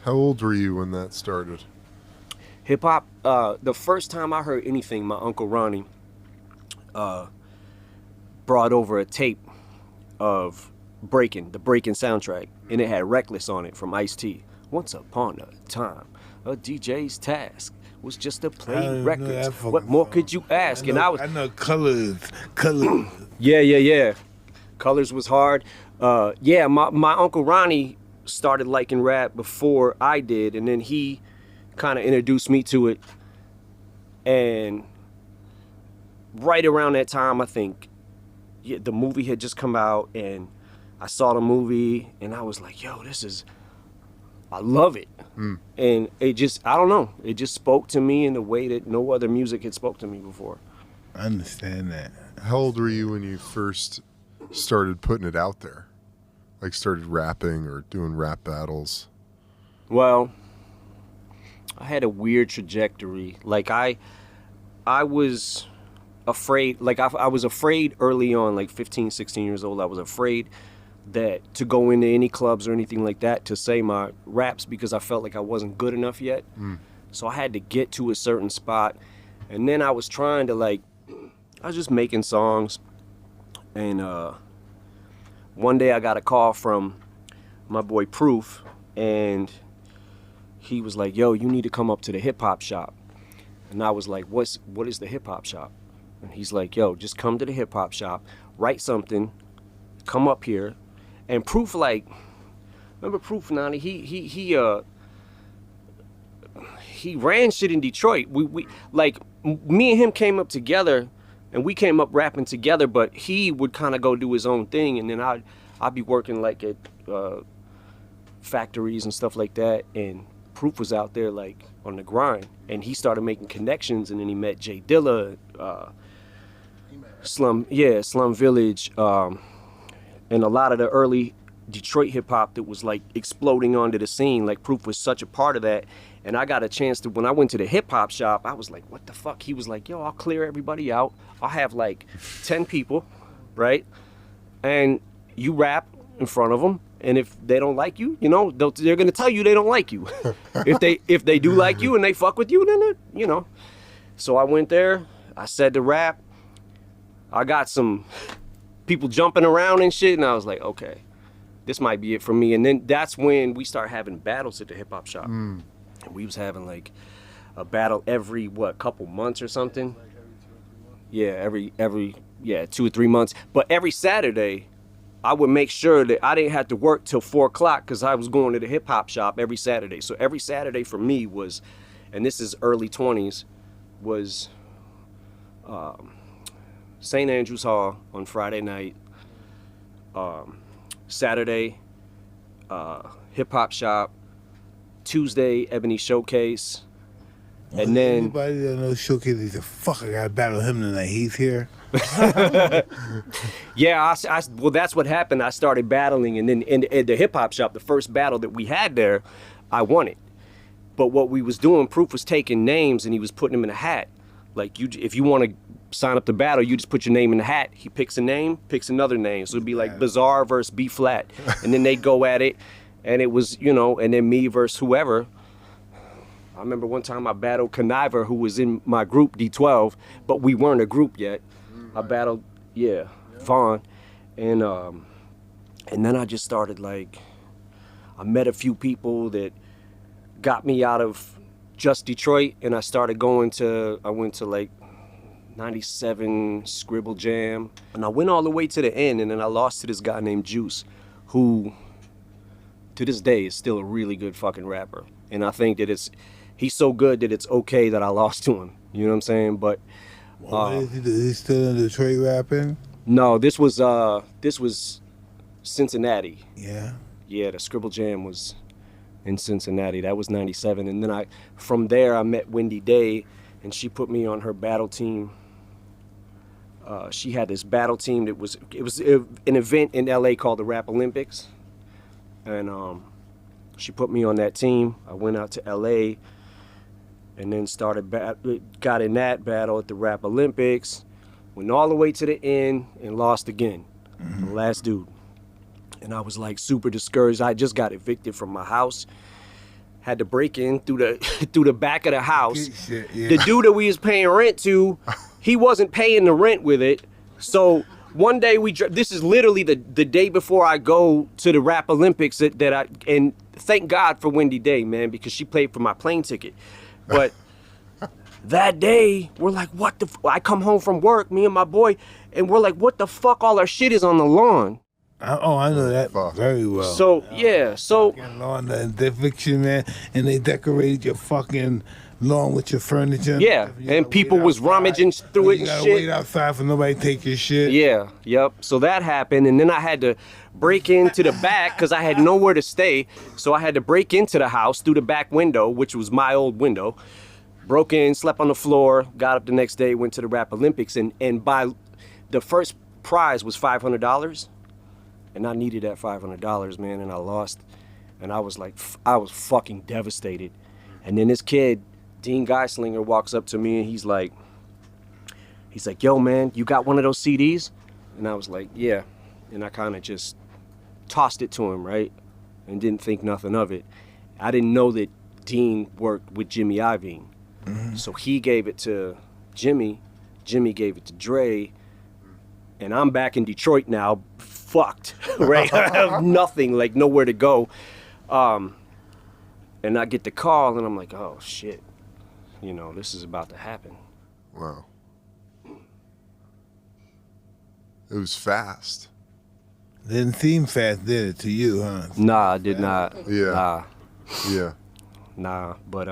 How old were you when that started? Hip hop. The first time I heard anything, my uncle Ronnie brought over a tape of the Breaking soundtrack, and it had Reckless on it from Ice-T. Once upon a time, a DJ's task was just to I play don't even know records. that fucking What more song. could you ask? And I was, I know colors. yeah. Colors was hard. Yeah, my uncle Ronnie started liking rap before I did, and then he kind of introduced me to it. And right around that time, I think, yeah, the movie had just come out, and I saw the movie, and I was like, yo, I love it. And it just, I don't know, it just spoke to me in a way that no other music had spoke to me before. I understand that. How old were you when you first started putting it out there? Like started rapping or doing rap battles? Well, I had a weird trajectory. Like I was afraid, like I was afraid early on, like 15, 16 years old. I was afraid that to go into any clubs or anything like that to say my raps because I felt like I wasn't good enough yet. So I had to get to a certain spot. And then I was trying to I was just making songs. And one day I got a call from my boy Proof, and he was like, yo, you need to come up to the hip hop shop. And I was like, what is the hip hop shop? And he's like, yo, just come to the hip hop shop, write something, come up here. And Proof, remember Proof, Nani? He ran shit in Detroit. We me and him came up together, and we came up rapping together. But he would kind of go do his own thing, and then I'd be working at factories and stuff like that. And Proof was out there on the grind, and he started making connections. And then he met Jay Dilla, Slum Village. And a lot of the early Detroit hip hop that was exploding onto the scene. Proof was such a part of that. And I got a chance to, when I went to the hip hop shop, I was like, what the fuck? He was like, yo, I'll clear everybody out. I'll have 10 people, right? And you rap in front of them. And if they don't like you, they're gonna tell you they don't like you. if they do like you and they fuck with you, then So I went there, I said the rap. I got some people jumping around and shit, and I was like, okay, this might be it for me. And then that's when we started having battles at the hip hop shop. And we was having a battle every couple months or something. Yeah, every 2 or 3 months. But every Saturday, I would make sure that I didn't have to work till 4 o'clock because I was going to the hip hop shop every Saturday. So every Saturday for me was, and this is early 20s, was St. Andrews Hall on Friday night. Saturday, hip hop shop. Tuesday, Ebony Showcase. And then Anybody that knows Showcase, he said, fuck, I gotta battle him tonight. He's here. Yeah, well, that's what happened. I started battling, and then in the hip hop shop, the first battle that we had there, I won it. But what we was doing, Proof was taking names and he was putting them in a hat. If you want to sign up to battle, you just put your name in the hat. He picks a name, picks another name. So it'd be Bizarre versus B Flat, and then they'd go at it, and it was and then me versus whoever. I remember one time I battled Conniver, who was in my group D12, but we weren't a group yet. I battled, Vaughn, and then I just started I met a few people that got me out of just Detroit, and I went to 97 Scribble Jam, and I went all the way to the end, and then I lost to this guy named Juice, who to this day is still a really good fucking rapper. And I think that he's so good that it's okay that I lost to him. You know what I'm saying? But Is he still in Detroit rapping? no, this was Cincinnati. Yeah. Yeah, the Scribble Jam was in Cincinnati. That was 97. And then from there I met Wendy Day, and she put me on her battle team. She had this battle team it was an event in LA called the Rap Olympics. And she put me on that team. I went out to LA and then got in that battle at the Rap Olympics, went all the way to the end and lost again. The last dude. And I was super discouraged. I just got evicted from my house, had to break in through the through the back of the house. Shit, yeah. The dude that we was paying rent to, he wasn't paying the rent with it. So one day this is literally the day before I go to the Rap Olympics and thank God for Wendy Day, man, because she paid for my plane ticket. But that day, we're like, what the I come home from work, me and my boy, and we're like, what the fuck? All our shit is on the lawn. I know that Fuck. very well. So, yeah, so... Fucking lawn, the eviction, man, and they decorated your fucking lawn with your furniture. Yeah, You and gotta people wait was outside. rummaging through it You and gotta shit. wait outside for nobody to take your shit. Yeah, yep. So that happened, and then I had to break into the back because I had nowhere to stay. So I had to break into the house through the back window, which was my old window. Broke in, slept on the floor, got up the next day, went to the Rap Olympics, and by the first prize was $500, and I needed that $500, man, and I lost, and I was like, I was fucking devastated. And then this kid, Dean Geislinger, walks up to me and he's like, yo, man, you got one of those CDs? And I was like, yeah. And I kind of just tossed it to him, right? And didn't think nothing of it. I didn't know that Dean worked with Jimmy Iovine. So he gave it to Jimmy. Jimmy gave it to Dre. And I'm back in Detroit now, fucked, right? I have nothing, like nowhere to go. And I get the call and I'm like, oh shit, you know, this is about to happen. Wow. It was fast. Didn't seem fast, did it, to you, huh? Nah, I did not. Yeah. Yeah. Nah, but